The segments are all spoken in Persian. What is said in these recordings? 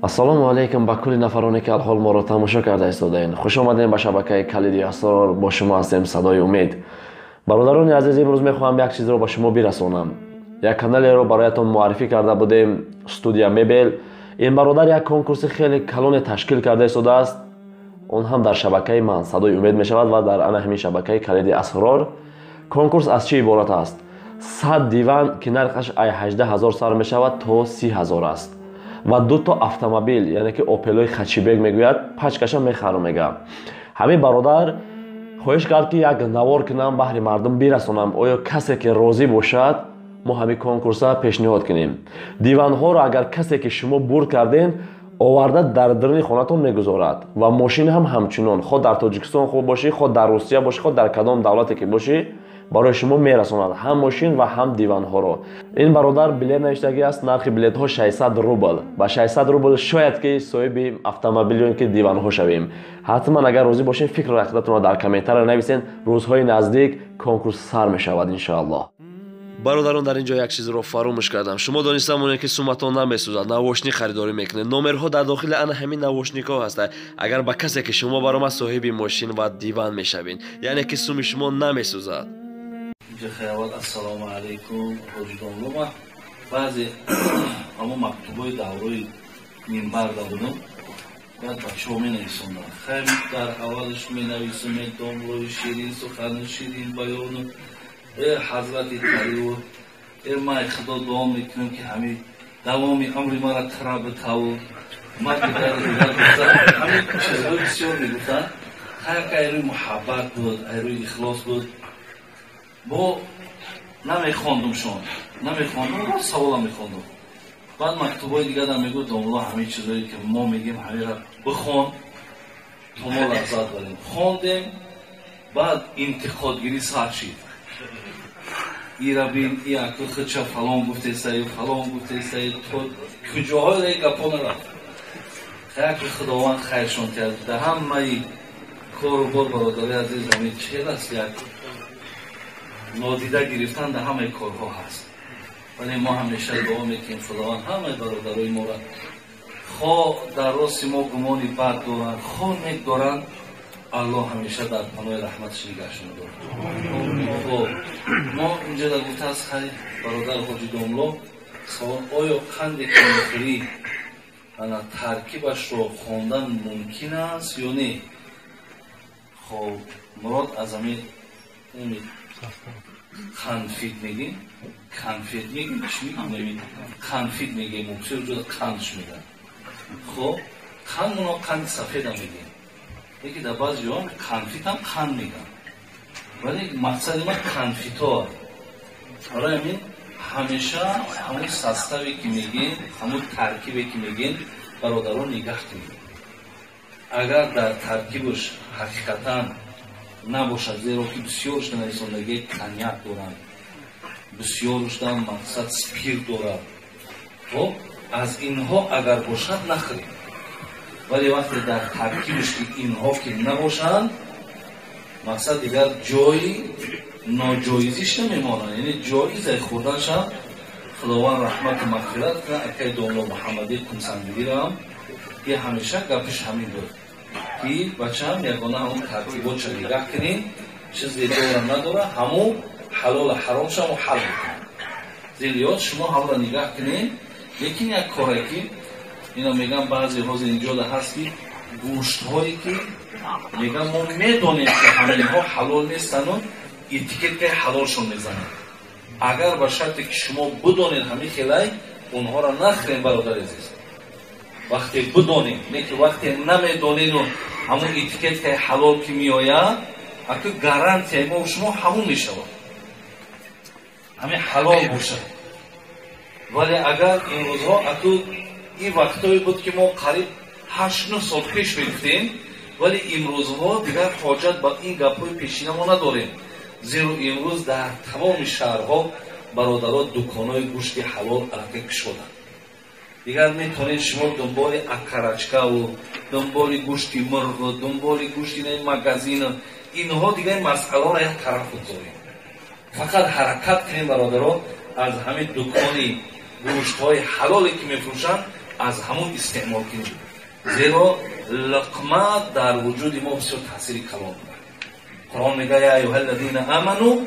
ассалому алайкум ба кулли нафароне ки алҳол моро тамошо карда истодаед. Хуш омадем ба шабакаи калиди асрор. Бо шумо ҳастем садои умед. бародарони азиз, имрӯз мехоҳам як чизро ба шумо бирасонам. Як каналеро бароятон муаррифӣ карда будем, студия мебел. Ин бародар як конкурси хеле калоне ташкил карда истодааст. Он ҳам дар шабакаи ман садои умед мешавад ва дар ана ҳамин шабакаи калиди асрор. Конкурс аз чӣ иборат аст? 100 диван ки нархаш ай 18000 сар мешавад то 30000 аст. ва 2 то автомобил, яъне ки опелои хачибек мегӯяд, пачкаша мехару мега. Ҳамин бародар хоҳиш кард ки як навор кунам, баҳри мардум бирасонам. Оё касе ки розӣ бошад, мо ҳамин конкурса пешниҳод кунем. Диванҳоро агар касе ки шумо бурд кардем, оварда дар даруни хонатон мегузорад ва мошин ҳам ҳамчунон, ход дар Тоҷикистон хуб бошӣ, ход дар Русия бошӣ, ход дар кадом давлате ки бошӣ, барои шумо мерасонад ҳам мошин ва ҳам диванҳоро. Ин бародар билет навиштагӣ аст, нархи билетҳо 600 рубл. Ба 600 рубл шояд ки соҳиби автомобил ё ин ки диванҳо шавем. Ҳатман агар розӣ бошем, фикру ақидатонро дар комментария нависен. Рӯзҳои наздик конкурс сар мешавад иншоаллоҳ. бародарон, дар ин ҷо як чизро фаромӯш кардам. Шумо дониста монед ки суматон намесӯзад, навошник харидорӣ мекунед. Номерҳо дар дохили ана ҳамин навошникҳо ҳастанд. Агар ба касе ки шумо баромад соҳиби мошин ва диван мешавед, яъне ки суми шумо намесӯзад. خیال السلام علیکم حاجیان ما بعضی اما مکتوبای دورای منبر دادم بعد بچه‌ها می‌نویسند خیلی در اولش می‌نویسند داملوی شیرین سخن شیرین بیان حضرت کریو ما خدا دعا میکنم که همین دوام عمر ما را خراب تاو ما دیگر همین چیزا بسیار میگفتن خیلی محبت بود ایروی اخلاص بود бо намехондумшон намехондум савола мехондум баъд мактубои дигарам мегӯд домло ҳамин чизое ки мо мегим ҳамира бихон то мо лаззат барем хондем баъд интиқодгирӣ сар шид ира бин и акӯхича фалон гуфтесаю фалон гуфтесаю то куҷоҳое гапо нарафт хаяки худованд хайршон кард дар ҳамаи корубор бародари азиз ҳамин чел аст як نادیده گرفتن در همه کارها هست ولی ما همیشه دعا میکنیم خداوند همه برادرای ما را خواه در راست ما گمانی بد دارن خواه نیک دارن الله همیشه در پناه رحمتش نگهشون داره ما اینجا در گفته از خیلی برادر حاجی داملا سوال آیا قند کنخوری ترکیبش رو خواندن ممکن است یا نه خب مراد از همین کنفید میگیم کنفید میگیم چی میگیم کنفید میگیم مبصر جو کندش میگن خب کند اونا کند سفید هم میگیم یکی در بعض جاها کنفید هم کند میگن ولی مقصد ما کنفید ها برای همین همیشه همون سستوی که میگیم همون ترکیبی که میگیم برادران نگاه کنیم اگر در ترکیبش حقیقتا نباشد زیرا که بسیارش در زندگی کنیاک دارند بسیارش در مقصد سپیر دارد خب از اینها اگر باشد نخریم ولی وقتی در ترکیبش که اینها که نباشند مقصد دیگر جایی ناجایزیش نمیمانند یعنی جایز خوردنش هم خداوند رحمت و مغفرت کنه اکای داملا محمدی کنسندگی را هم یه همیشه گپش همین بود که بچه هم یکانه همون ترتیبات چه نگاه کنین چیزی داره نداره همون حلال حرام شما حل بکنین زیلیات شما هم را نگاه کنین لیکن یک کاری که اینا میگن بعضی روز اینجا ده هست که گوشت هایی که میگن ما میدونیم که همین ها حلال نیستن و اتیکت که حلالشون میزنن اگر به شرطی که شما بدونید همین خیلی اونها را نخرین برادر عزیز وقتی بدونید نه که وقتی نمیدونید و همون اتیکت که حلال که میآید اگه گارانتی ما شما همون میشود همین حلال باشه ولی اگر این روزها اگه این وقتایی بود که ما قریب 8-9 سال پیش میگفتیم ولی امروزها دیگر حاجت به این گپ‌های پیشینه ما نداریم زیرا امروز در تمام شهرها برادران دکان‌های گوشت حلال الکی شدند دیگر میتونید شما دنبال اکرچکا و دنبال گوشت مرغ و دنبال گوشت این مغازین اینها دیگر مسئله را یک طرف بگذارید فقط حرکت کنید برادران از همین دکانی گوشت های حلالی که میفروشند از همون استعمال کنیم، زیرا لقمه در وجود ما بسیار تاثیر کلان داره. قرآن میگه یا ایها الذین آمنوا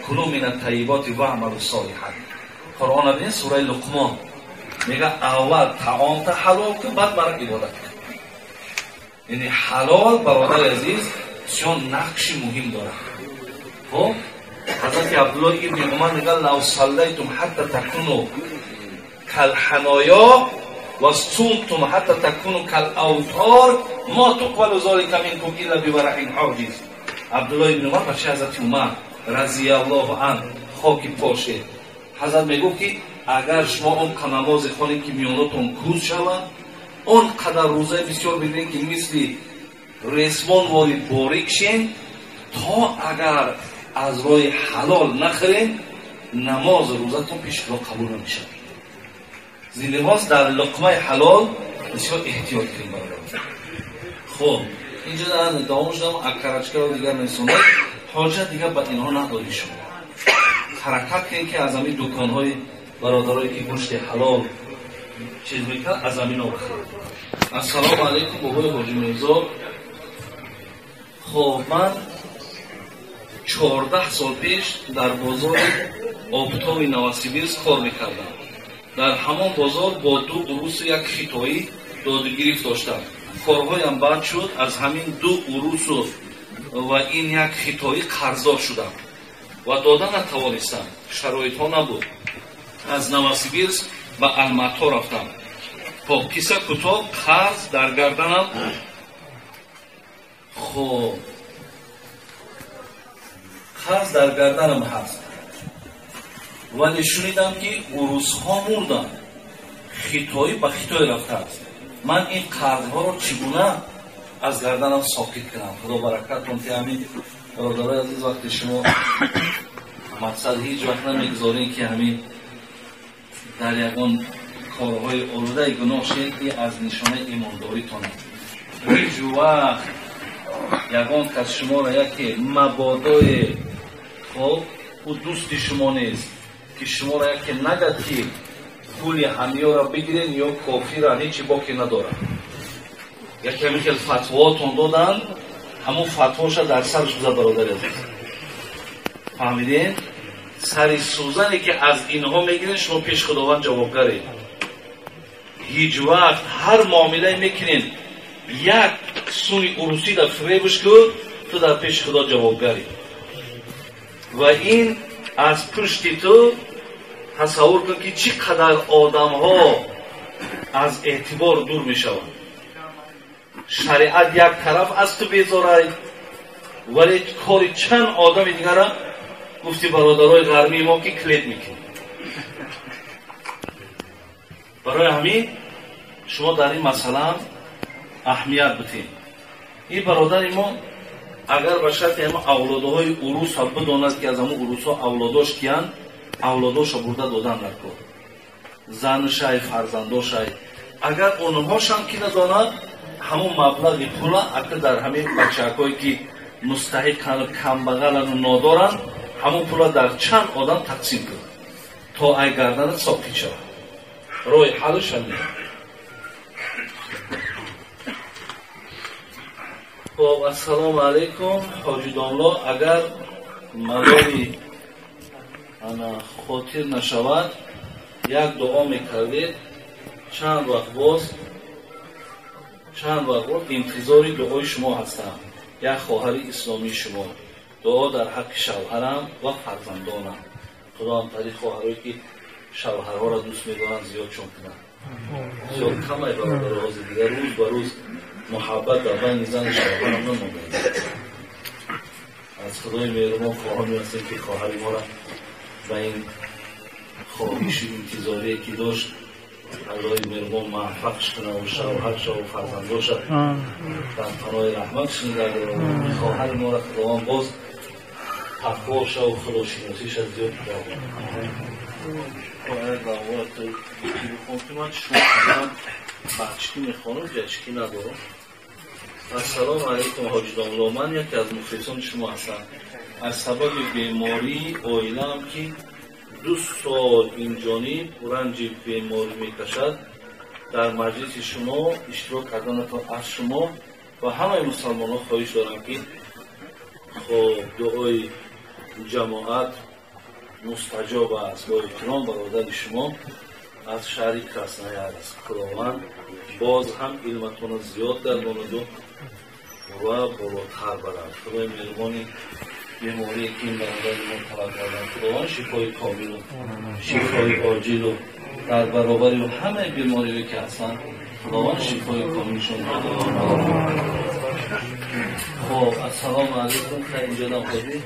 کلوا من الطیبات و اعملوا الصالحات. قرآن ببین سوره لقمان میگه اول طعام تا حلال کن بعد برای عبادت کن. یعنی حلال برادر عزیز بسیار نقش مهم داره. خب حضرت عبدالله ابن عمر میگه لو صلیتم حتی تکونوا کالحنایا و صمتم حتی تکونوا کالاوتار ما تقبل ذلک منکم الا بورع عاجز. عبدالله ابن عمر بچه حضرت عمر رضی الله عنه خاک پاشه حضرت میگفت که اگر شما اون نماز خونید که میانتون کوز شود، اون قدر روزه بسیار بگیرین که مثل ریسمان وارد باریک شین، تا اگر از راه حلال نخورین نماز روزتون پیش خدا قبول نمیشه. زیرا در لقمه حلال بسیار احتیاط کنیم برادر. خب اینجا در ادامهش دارم اکرچکه رو دیگر میسونه، حاجت دیگر به اینها نداری شما. حرکت کنید که از همین دکانهای برادرایی که گوشت حلال چیز میکنن از همین ها بخورید. السلام علیکم بابای حاجی میرزا. خب من 14 سال پیش در بازار آبتاب نوسیبیرسک کار میکردم. در همان بازار با 2 عروس و 1 خیتایی دادگیری داشتم. کارهایم بد شد، از همین 2 عروس و این 1 خیتایی قرضدار شدم و دادن نتوانستم، شرایط ها نبود. از نوسیبیرسک به الماتا رفتم. با کیسه کوتاه قرض در گردنم. خب قرض در گردنم هست ولی شنیدم که عروس ها مردن، خیتایی به خیتای رفته است. من این قرض ها رو چگونه از گردنم ساقط کنم؟ خدا برکتتون که همین برادرای عزیز وقتی شما مقصد هیچ وقت نمیگذارین که همین در یکان کارهای آلوده گناه شد، از نشانه ایمانداریتونه. هیچ وقت یکان کس شما را یکی مبادای خب او دوست شما نیست که شما را یکی نگد که پولی همیا را بگیرین یا کافی را هیچی باقی ندارن. یکی همیکل فتواتون دادن، همون فتواشا در سرش بزد برادر عزیز. فهمیدین؟ سری سوزنی که از اینها میگیرین شما پیش خداوند جوابگارید. هیچ وقت هر معامله میکنین 1 سوی عروسی در فریبش کن، تو در پیش خدا جوابگاری. و این از پشت تو تصور کن که چقدر آدم ها از اعتبار دور می شوند. شریعت یک طرف از تو بیزاره ولی کاری چند آدم دیگر را گفتی برادرای غربی ما که کلید میکنی. برای همین شما در این مسئله اهمیت بدین. این برادر ما اگر به شرط اولادهای عروس هم بداند که از همون عروس ها اولاداش کیان، اولاداش را برده دادن نکن، زنشای فرزنداشای. اگر اونهاش هم که نداند همون مبلغ پولا اگر در همین بچه‌هایی که مستحق کم بغلن و نادارن همون پولا در چند آدم تقسیم کن تا ای گردن ساقط شود. راه حلش همین. خب السلام علیکم حاجی داملا. اگر مداری خاطر نشود یک دعا میکردید چند وقت باز انتظاری دعای شما هستم. یک خواهر اسلامی شما دعا در حق شوهرم و فرزندانم. خدا هم طریق خواهرایی که شوهرها را دوست می‌دارن زیاد چون کنن. زیاد کمه برادر حاضر دیگر روز به روز محبت در بین زن شوهرم نمونده. از خدای مهربان خواهان می‌هستیم که خواهر ما را و این خواهش انتظاری که داشت خدای مهربان موفقش کنه و شوهرش و فرزنداش در پناه رحمتش نگهداره و خواهر ما را خداوند باز تقواش و خداشناسیش از زیاد کنه. خواهر دعوات بخونم من شما کنم بچکی میخوانم جچکی ندارم. السلام علیکم حاجی داملا. من یکی از مخلصان شما هستم. از سبب بیماری آیلم که 2 سال این جانب رنج بیماری میکشد در مجلس شما اشتراک کردنتان از شما و همه مسلمانان خواهش دارم که خب دعای جماعت مستجاب است. با احترام برادر شما از شهر کرسنای است. خداوند باز هم علمتون زیاد گرداند و بالاتر برد. خدای مهربانی بیماری که این برادر ما طلب کردن خداوند شفای کامل و شفای عاجل و در برابر همه بیماری که هستند خداوند شفای کاملشون بده. خب السلام علیکم. خیلی اینجا دم خودی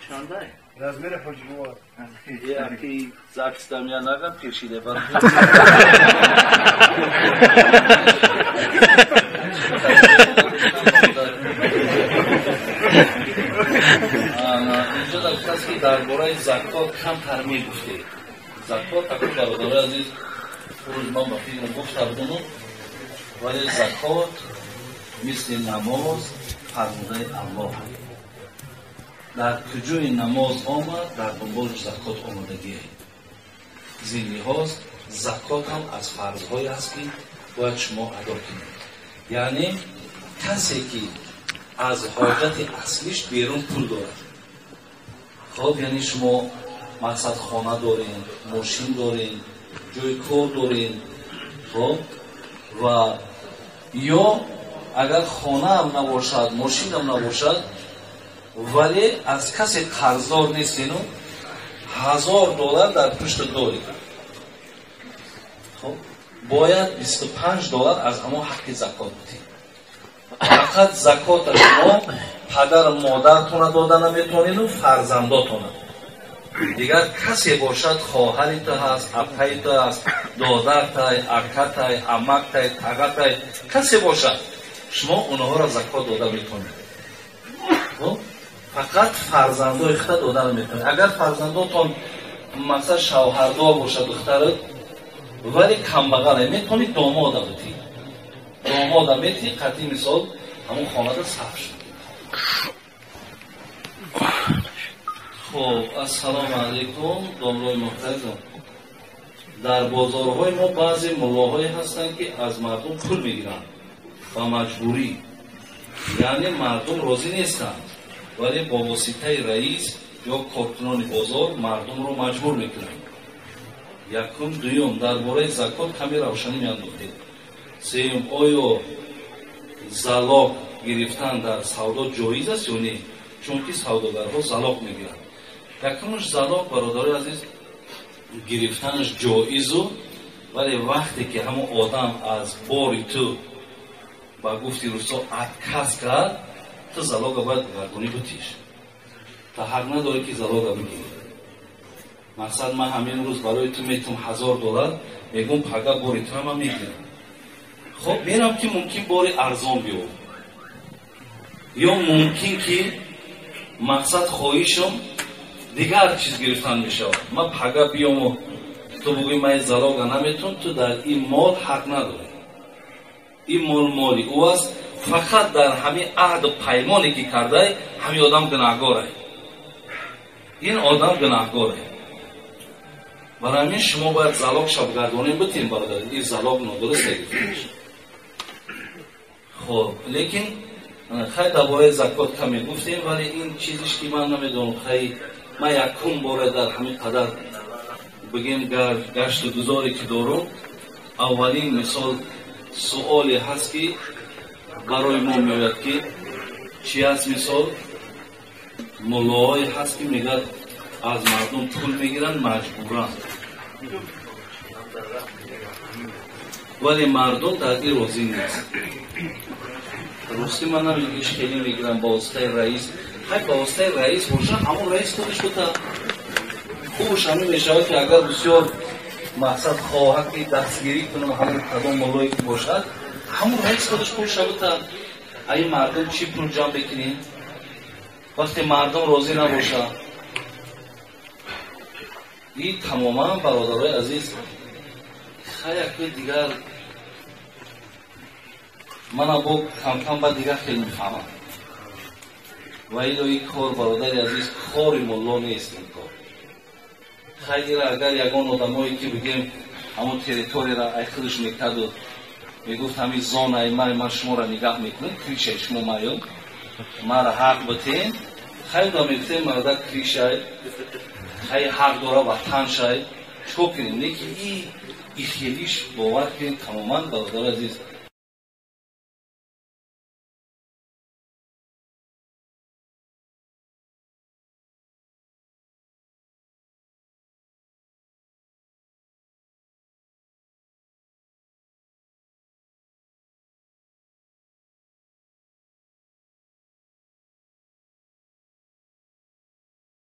چنده؟ Razmere hoşuma. یکی زاکستم یا نگم کشیده برای اینجا در کسی درباره زکات کمتر میگفته. زکات تقریبا برادر عزیز روز ما بفیدم گفت بودم، ولی زکات مثل نماز فرموده الله. در کجای نماز آمد در دنبال زکات آمدگی زیلی هاست. زکات هم از فرض‌های است که باید شما ادا کنید. یعنی کسی که از حاجت اصلیش بیرون پول دارد، خب یعنی شما مقصد خانه دارین، ماشین دارین، جای کار دارین، خب و یا اگر خانه هم نباشد ماشین هم نباشد ولی از کسی قرضدار نیستین و $1000 در پشت دارید، خب باید $25 از همون حق زکات بدید. فقط زکات شما پدر مادرتون داده نمیتونید و فرزنداتون. دیگر کسی باشد خواهرت هست، اپیت هست، دادرت، اکت، امکت، تگت، کسی باشد شما اونها را زکات داده میتونید. خب فقط فرزندای خود داده نمیتونید. اگر فرزنداتون مثلا شوهردار باشد دخترت ولی کمبغل میتونید داماد بدید. داماد میتونید قطعی مثال همون خانه را صرف شد. خب السلام علیکم داملای محترم. در بازارهای ما بعضی ملاهایی هستند که از مردم پول میگیرند و مجبوری، یعنی مردم راضی نیستند ولی با واسطه رئیس یا کارکنان بازار مردم رو مجبور میکنند. یکم دوم درباره زکات کمی روشنی میانداختید. سوم آیا زلاق گرفتن در سودا جایز است یا نه؟ چون که سوداگرها زلاق میگیرند. یکمش زلاق برادر عزیز گرفتنش جایزه، ولی وقتی که همون آدم از باری تو با گفتی روستا اتکس کرد تو زلاق باید گردونی بتیش تا حق نداره که زلاق بگیری. مقصد من همین روز برای تو میتونم $1000 میگم پگه باری تو هم میگیرم. خب بینم که ممکن باری ارزان بیاد یا ممکن که مقصد خواهیشم دیگر چیز گرفتن میشه. من پگه بیام و تو بگوی من زلاق نمیتون، تو در این مال حق نداری. این مال مالی او است. فقط در همین عهد و پیمانی که کرده همین آدم گناهگاره. این آدم گناهگاره. برای همین شما باید زلاق شبگردانی بتین برادر. این زلاق نادرسته گرفته میشه. خب لیکن خیلی درباره زکات کمی گفتیم ولی این چیزیش که من نمیدونم خیلی من یکم باره در همین قدر بگیم گشت و گذاری که دارم. اولین مثال سوالی هست که برای ما میاد که چی هست. مثال ملاهای هست که میگه از مردم پول میگیرن مجبورن ولی مردم در این راضی نیست. راستی من نمیگه خیلی میگیرن با واسطه رئیس. خیلی با واسطه رئیس باشه همون رئیس خودش بوده خوبش همین میشه که اگر بسیار مقصد خواهد که دستگیری کنم همون کدام ملایی که باشد همون رئیس خودش خوبش بوده. این مردم چی پول جمع بکنیم وقتی مردم راضی نباشه؟ این تماما برادرای عزیز خیلی دیگر من با کم با دیگر خیلی میفهمم و این کار برادر عزیز کار مولا نیست. این کار خیلی اگر یگان آدمایی که بگیم همون تریتوری را ایخلش میکرد و میگفت همین زون من شما را نگاه میکنم کریشه شما مایون ما را حق بتین خیلی دا میگفتیم مردا کریشه خیلی حق داره و تنشه چکو کنیم لیکن این خیلیش باور کنیم تماما برادر عزیز